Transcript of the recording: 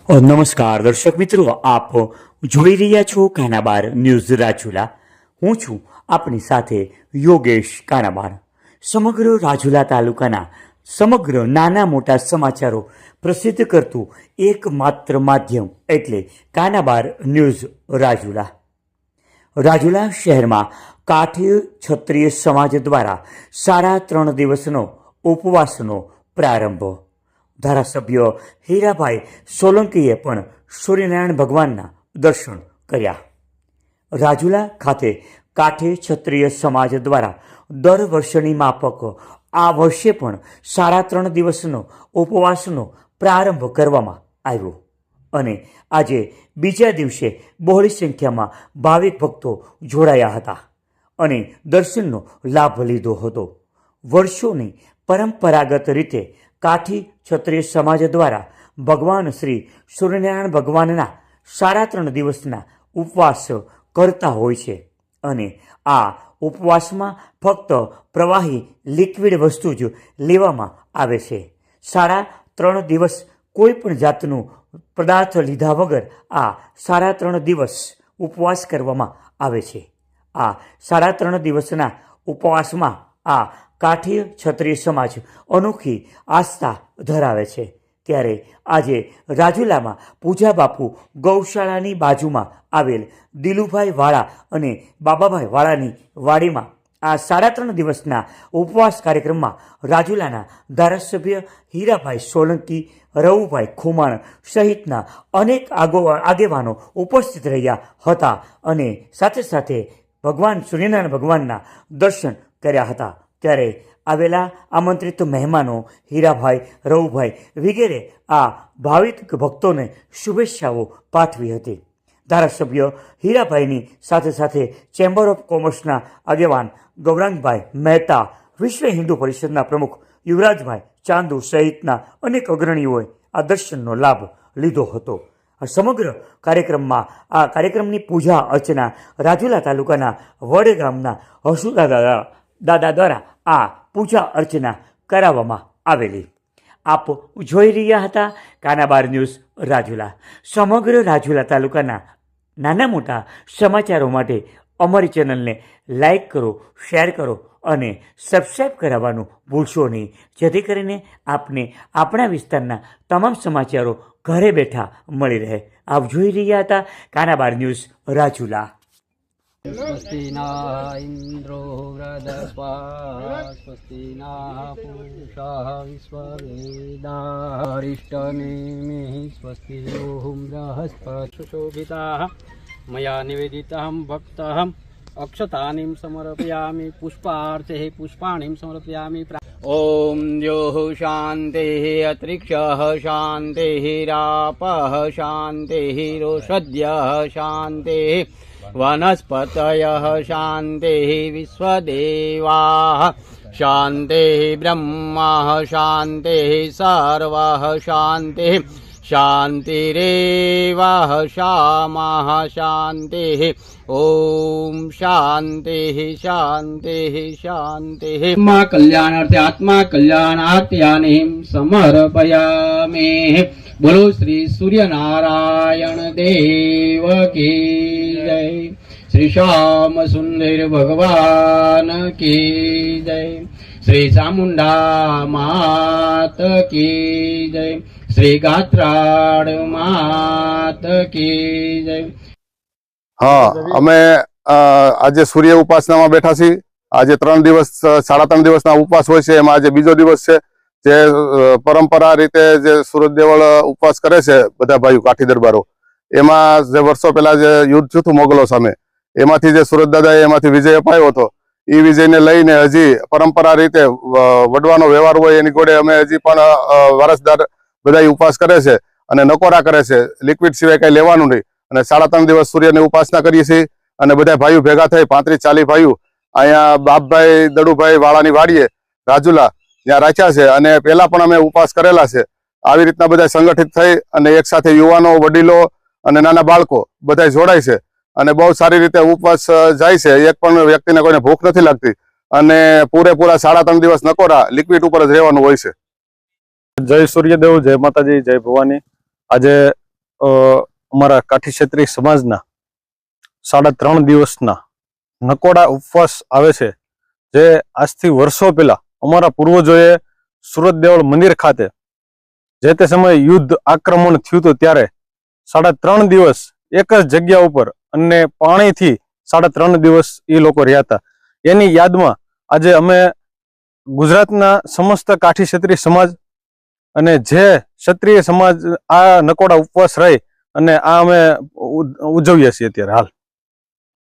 નમસ્કાર દર્શક મિત્રો, આપ જોઈ રહ્યા છો કાનાબાર ન્યૂઝ રાજુલા. હું છું આપની સાથે યોગેશ કાનાબાર. સમગ્ર રાજુલા તાલુકાના સમગ્ર નાના મોટા સમાચારો પ્રસિદ્ધ કરતું એકમાત્ર માધ્યમ એટલે કાનાબાર ન્યૂઝ રાજુલા. રાજુલા શહેરમાં કાઠી ક્ષત્રિય સમાજ દ્વારા 3.5 દિવસનો ઉપવાસનો પ્રારંભ. ધારાસભ્ય હીરાભાઈ સોલંકીએ પણ સૂર્યનારાયણ ભગવાનના દર્શન કર્યા. રાજુલા ખાતે કાઠી ક્ષત્રિય સમાજ દ્વારા દર વર્ષની માફક આ વર્ષે પણ 3.5 દિવસનો ઉપવાસનો પ્રારંભ કરવામાં આવ્યો અને આજે બીજા દિવસે બહોળી સંખ્યામાં ભાવિક ભક્તો જોડાયા હતા અને દર્શનનો લાભ લીધો હતો. વર્ષોની પરંપરાગત રીતે કાઠી ક્ષત્રિય સમાજ દ્વારા ભગવાન શ્રી સૂર્યનારાયણ ભગવાનના 3.5 દિવસના ઉપવાસ કરતા હોય છે અને આ ઉપવાસમાં ફક્ત પ્રવાહી લિક્વિડ વસ્તુ જ લેવામાં આવે છે. 3.5 દિવસ કોઈ પણ જાતનું પદાર્થ લીધા વગર આ 3.5 દિવસ ઉપવાસ કરવામાં આવે છે. આ 3.5 દિવસના ઉપવાસમાં આ કાઠી ક્ષત્રિય સમાજ અનોખી આસ્થા ધરાવે છે. ત્યારે આજે રાજુલામાં પૂજા બાપુ ગૌશાળાની બાજુમાં આવેલ દિલુભાઈ વાળા અને બાબાભાઈ વાળાની વાડીમાં આ 3.5 દિવસના ઉપવાસ કાર્યક્રમમાં રાજુલાના ધારાસભ્ય હીરાભાઈ સોલંકી, રવુભાઈ ખુમાણ સહિતના અનેક આગેવાનો ઉપસ્થિત રહ્યા હતા અને સાથે સાથે ભગવાન સૂર્યનારાયણ ભગવાનના દર્શન કર્યા હતા. ત્યારે આવેલા આમંત્રિત મહેમાનો હીરાભાઈ, રવુભાઈ વગેરે આ ભાવિક ભક્તોને શુભેચ્છાઓ પાઠવી હતી. ધારાસભ્ય હીરાભાઈની સાથે સાથે ચેમ્બર ઓફ કોમર્સના આગેવાન ગૌરાંગભાઈ મહેતા, વિશ્વ હિન્દુ પરિષદના પ્રમુખ યુવરાજભાઈ ચાંદુ સહિતના અનેક અગ્રણીઓએ આ દર્શનનો લાભ લીધો હતો. સમગ્ર કાર્યક્રમમાં આ કાર્યક્રમની પૂજા અર્ચના રાજુલા તાલુકાના વડ ગામના દાદા દ્વારા આ પૂજા અર્ચના કરાવવામાં આવેલી. આપ જોઈ રહ્યા હતા કાનાબાર ન્યૂઝ રાજુલા. સમગ્ર રાજુલા તાલુકાના નાના મોટા સમાચારો માટે અમારી ચેનલને લાઈક કરો, શેર કરો અને સબસ્ક્રાઈબ કરાવવાનું ભૂલશો નહીં, જેથી કરીને આપને આપણા વિસ્તારના તમામ સમાચારો ઘરે બેઠા મળી રહે. આપ જોઈ રહ્યા હતા કાનાબાર ન્યૂઝ રાજુલા. स्वस्ति न इंद्रो वृधस्वा स्वस्ति न पूषा विश्ववेदारिष्टनेमिः स्वस्ति ओम बृहस्पति सुशोभिताः मया निवेदितं भक्तः अक्षतानिं समर्पयामि पुष्पार्थे पुष्पाणिं समर्पयामि. ओम द्योः शान्तिः अन्तरिक्षः शान्तिः रापः शान्तिः रोषद्यः शान्तिः वनस्पतयः शान्तिः विश्वदेवाः शान्तिः ब्रह्मः शान्तिः सर्वः शान्तिः शान्तिरेवः शामः शान्तिः. ओम शान्तिः शान्तिः शान्तिः. आत्मा कल्याणार्थे आत्मा कल्याणार्थयानिं समर्पयामि. बोलो श्री सूर्य नारायण देव की जय. श्री श्याम सुंदर भगवान की जय. श्री चामुंडा मात की जय. श्री गात्राड़ मात की जय. हाँ, અમે આજે સૂર્ય ઉપાસનામાં બેઠા છીએ. આજે 3 દિવસ 3.5 દિવસના ઉપવાસ હોય છે. એમાં આજે બીજો દિવસ છે. જે પરંપરા રીતે જે સુરત દેવળ ઉપવાસ કરે છે બધા ભાઈઓ કાઠી દરબારો, એમાં જે વર્ષો પહેલા જે યુદ્ધ થયું હતું મોગલો સામે, એમાંથી જે સુરત દાદાએ એમાંથી વિજય અપાયો હતો, એ વિજયને લઈને હજી પરંપરા રીતે વડવાનો વ્યવહાર હોય એની જોડે અમે હજી પણ વારસદાર બધા ઉપવાસ કરે છે અને નકોરા કરે છે. લિક્વિડ સિવાય કઈ લેવાનું નહીં અને 3.5 દિવસ સૂર્યની ઉપાસના કરીએ છીએ અને બધા ભાઈઓ ભેગા થઈ 35-40 ભાઈઓ અહીંયા બાપભાઈ દડુભાઈ વાળાની વાડીએ રાજુલા ત્યાં રાખ્યા છે અને પહેલા પણ અમે ઉપવાસ કરેલા છે. આવી રીતના બધા સંગઠિત થઈ અને એક સાથે યુવાનો, વડીલો અને નાના બાળકો બધા જોડાય છે અને બહુ સારી રીતે ઉપવાસ જાય છે. એક પણ વ્યક્તિને કોઈને ભૂખ નથી લાગતી અને પૂરેપૂરા 3.5 દિવસ નકોરા લિક્વિડ ઉપર જ રહેવાનું હોય છે. જય સૂર્યદેવ, જય માતાજી, જય ભવાની. આજે અમારા કાઠી ક્ષત્રિય સમાજના 3.5 દિવસના નકોડા ઉપવાસ આવે છે, જે આજથી વર્ષો પહેલા અમારા પૂર્વજોએ સુરત દેવળ મંદિર ખાતે જે તે સમયે યુદ્ધ આક્રમણ થયું હતું ત્યારે 3.5 દિવસ એક જ જગ્યા ઉપર અને પાણીથી 3.5 દિવસ એ લોકો રહ્યા હતા. એની યાદમાં આજે અમે ગુજરાતના સમસ્ત કાઠી ક્ષત્રિય સમાજ અને જે ક્ષત્રિય સમાજ આ નકોડા ઉપવાસ રહી અને આ અમે ઉજવીએ છીએ અત્યારે હાલ.